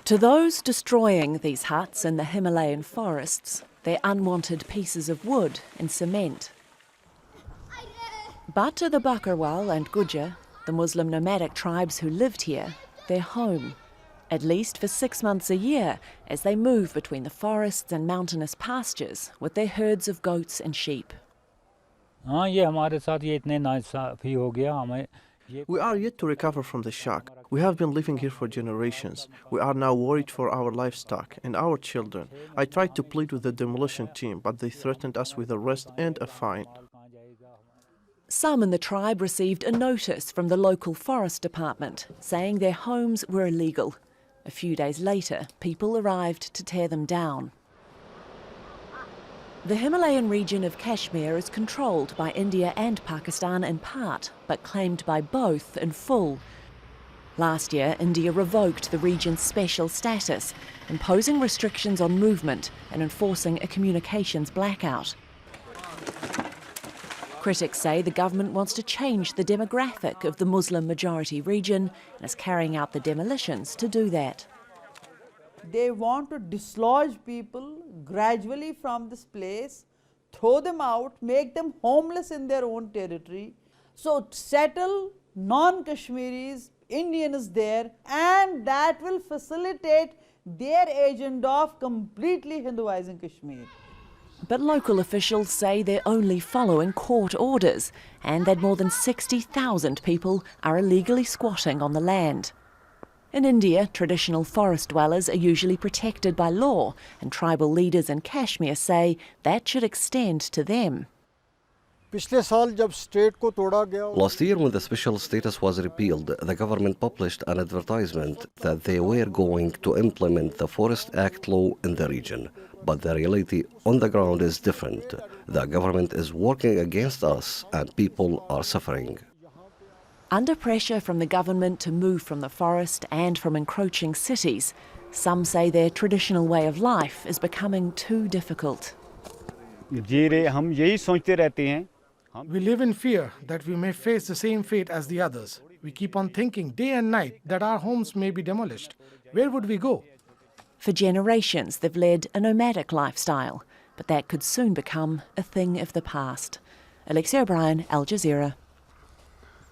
To those destroying these huts in the Himalayan forests, they're unwanted pieces of wood and cement. But to the Bakarwal and Gujjar, the Muslim nomadic tribes who lived here, they're home, at least for 6 months a year, as they move between the forests and mountainous pastures with their herds of goats and sheep. We are yet to recover from the shock. We have been living here for generations. We are now worried for our livestock and our children. I tried to plead with the demolition team, but they threatened us with arrest and a fine. Some in the tribe received a notice from the local forest department saying their homes were illegal. A few days later, people arrived to tear them down. The Himalayan region of Kashmir is controlled by India and Pakistan in part, but claimed by both in full. Last year, India revoked the region's special status, imposing restrictions on movement and enforcing a communications blackout. Critics say the government wants to change the demographic of the Muslim-majority region and is carrying out the demolitions to do that. They want to dislodge people gradually from this place, throw them out, make them homeless in their own territory. So settle non-Kashmiris, Indians there, and that will facilitate their agenda of completely Hinduizing Kashmir. But local officials say they're only following court orders and that more than 60,000 people are illegally squatting on the land. In India, traditional forest dwellers are usually protected by law, and tribal leaders in Kashmir say that should extend to them. Last year, when the special status was repealed, the government published an advertisement that they were going to implement the Forest Act law in the region. But the reality on the ground is different. The government is working against us and people are suffering. Under pressure from the government to move from the forest and from encroaching cities, some say their traditional way of life is becoming too difficult. We live in fear that we may face the same fate as the others. We keep on thinking day and night that our homes may be demolished. Where would we go? For generations, they've led a nomadic lifestyle, but that could soon become a thing of the past. Alexi, Al Jazeera.